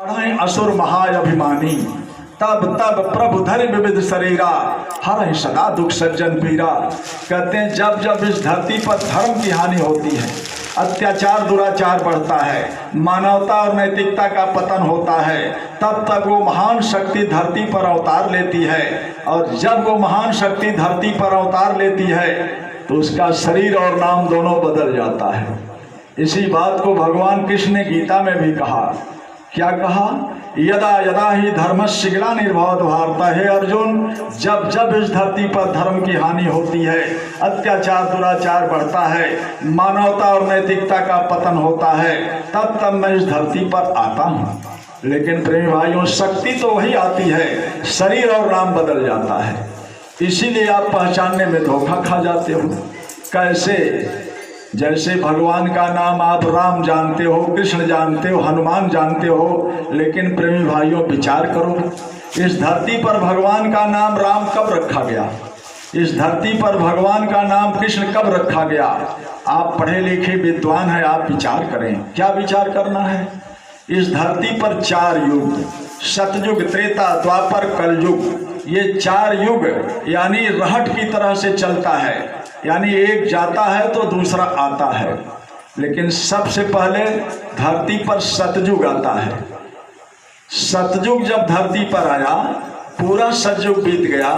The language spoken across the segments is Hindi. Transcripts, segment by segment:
असुर महाअभिमानी तब तब प्रभु धरि विविध शरीरा हर सदा दुख सज्जन पीरा। कहते हैं जब जब इस धरती पर धर्म की हानि होती है, अत्याचार दुराचार बढ़ता है, मानवता और नैतिकता का पतन होता है, तब तक वो महान शक्ति धरती पर अवतार लेती है। और जब वो महान शक्ति धरती पर अवतार लेती है तो उसका शरीर और नाम दोनों बदल जाता है। इसी बात को भगवान कृष्ण ने गीता में भी कहा। क्या कहा? यदा यदा ही धर्मस्य ग्लानिर्भवति भारत। हे अर्जुन, जब जब इस धरती पर धर्म की हानि होती है, अत्याचार दुराचार बढ़ता है, मानवता और नैतिकता का पतन होता है, तब तब मैं इस धरती पर आता हूँ। लेकिन प्रेमी भाइयों, शक्ति तो वही आती है, शरीर और नाम बदल जाता है। इसीलिए आप पहचानने में धोखा खा जाते हो। कैसे? जैसे भगवान का नाम आप राम जानते हो, कृष्ण जानते हो, हनुमान जानते हो, लेकिन प्रेमी भाइयों विचार करो, इस धरती पर भगवान का नाम राम कब रखा गया? इस धरती पर भगवान का नाम कृष्ण कब रखा गया? आप पढ़े लिखे विद्वान हैं, आप विचार करें। क्या विचार करना है? इस धरती पर 4 युग, सतयुग, त्रेता, द्वापर, कलयुग, ये 4 युग यानी रहट की तरह से चलता है। यानी एक जाता है तो दूसरा आता है। लेकिन सबसे पहले धरती पर सतयुग आता है। सतयुग जब धरती पर आया, पूरा सतयुग बीत गया,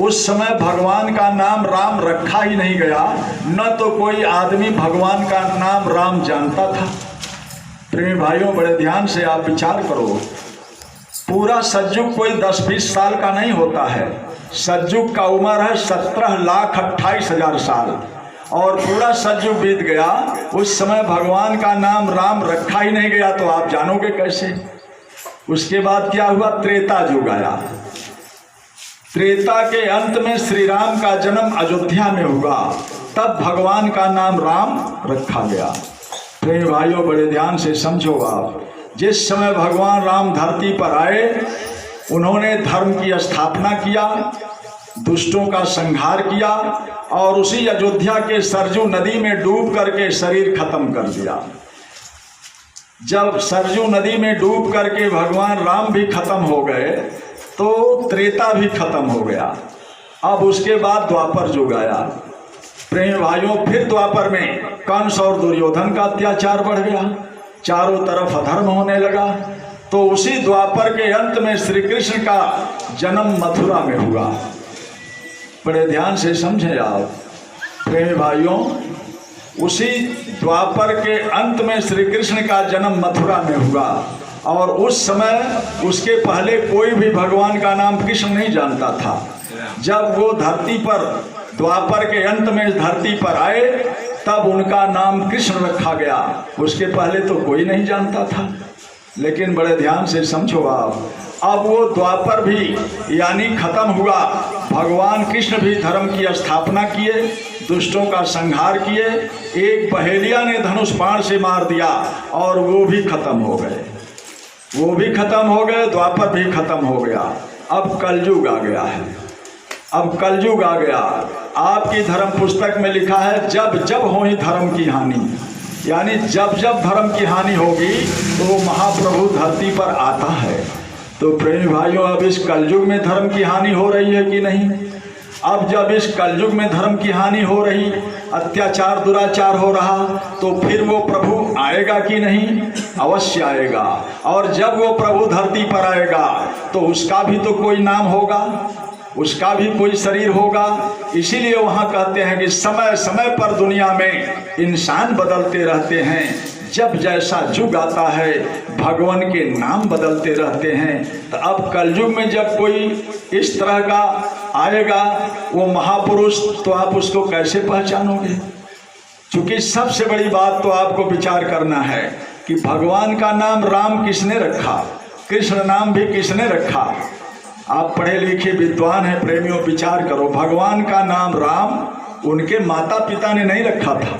उस समय भगवान का नाम राम रखा ही नहीं गया, न तो कोई आदमी भगवान का नाम राम जानता था। प्रेमी भाइयों, बड़े ध्यान से आप विचार करो। पूरा सतयुग कोई 10-20 साल का नहीं होता है। सतयुग का उम्र है 17,28,000 साल, और पूरा सतयुग बीत गया, उस समय भगवान का नाम राम रखा ही नहीं गया, तो आप जानोगे कैसे? उसके बाद क्या हुआ? त्रेता युग आया। त्रेता के अंत में श्री राम का जन्म अयोध्या में हुआ, तब भगवान का नाम राम रखा गया। प्रेम भाइयों, बड़े ध्यान से समझो आप। जिस समय भगवान राम धरती पर आए, उन्होंने धर्म की स्थापना किया, दुष्टों का संहार किया, और उसी अयोध्या के सरजू नदी में डूब करके शरीर खत्म कर दिया। जब सरजू नदी में डूब करके भगवान राम भी खत्म हो गए, तो त्रेता भी खत्म हो गया। अब उसके बाद द्वापर युग आया। प्रेम भाइयों, फिर द्वापर में कंस और दुर्योधन का अत्याचार बढ़ गया, चारों तरफ अधर्म होने लगा। तो उसी द्वापर के अंत में श्री कृष्ण का जन्म मथुरा में हुआ। बड़े ध्यान से समझें आप प्रेमी भाइयों, उसी द्वापर के अंत में श्री कृष्ण का जन्म मथुरा में हुआ, और उस समय उसके पहले कोई भी भगवान का नाम कृष्ण नहीं जानता था। जब वो धरती पर द्वापर के अंत में धरती पर आए, तब उनका नाम कृष्ण रखा गया। उसके पहले तो कोई नहीं जानता था। लेकिन बड़े ध्यान से समझो आप, अब वो द्वापर भी यानी खत्म हुआ, भगवान कृष्ण भी धर्म की स्थापना किए, दुष्टों का संहार किए, एक पहेलिया ने धनुष बाण से मार दिया, और वो भी खत्म हो गए। वो भी खत्म हो गए, द्वापर भी खत्म हो गया। अब कलयुग आ गया है। अब कलयुग आ गया। आपकी धर्म पुस्तक में लिखा है, जब जब हो ही धर्म की हानि, यानी जब जब धर्म की हानि होगी तो वो महाप्रभु धरती पर आता है। तो प्रेमी भाइयों, अब इस कलयुग में धर्म की हानि हो रही है कि नहीं? अब जब इस कलयुग में धर्म की हानि हो रही, अत्याचार दुराचार हो रहा, तो फिर वो प्रभु आएगा कि नहीं? अवश्य आएगा। और जब वो प्रभु धरती पर आएगा तो उसका भी तो कोई नाम होगा, उसका भी कोई शरीर होगा। इसीलिए वहाँ कहते हैं कि समय समय पर दुनिया में इंसान बदलते रहते हैं। जब जैसा युग आता है, भगवान के नाम बदलते रहते हैं। तो अब कलयुग में जब कोई इस तरह का आएगा, वो महापुरुष, तो आप उसको कैसे पहचानोगे? क्योंकि सबसे बड़ी बात तो आपको विचार करना है कि भगवान का नाम राम किसने रखा, कृष्ण नाम भी किसने रखा? आप पढ़े लिखे विद्वान हैं प्रेमियों, विचार करो। भगवान का नाम राम उनके माता पिता ने नहीं रखा था,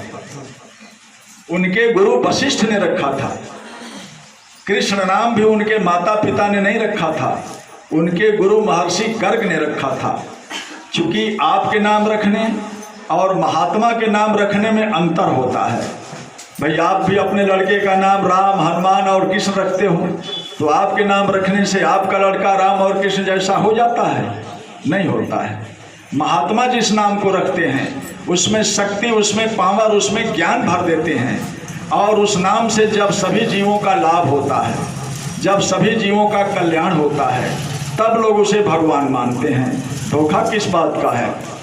उनके गुरु वशिष्ठ ने रखा था। कृष्ण नाम भी उनके माता पिता ने नहीं रखा था, उनके गुरु महर्षि गर्ग ने रखा था। क्योंकि आपके नाम रखने और महात्मा के नाम रखने में अंतर होता है। भाई आप भी अपने लड़के का नाम राम, हनुमान और कृष्ण रखते हो, तो आपके नाम रखने से आपका लड़का राम और कृष्ण जैसा हो जाता है? नहीं होता है। महात्मा जिस नाम को रखते हैं उसमें शक्ति, उसमें पावर, उसमें ज्ञान भर देते हैं, और उस नाम से जब सभी जीवों का लाभ होता है, जब सभी जीवों का कल्याण होता है, तब लोग उसे भगवान मानते हैं। धोखा किस बात का है?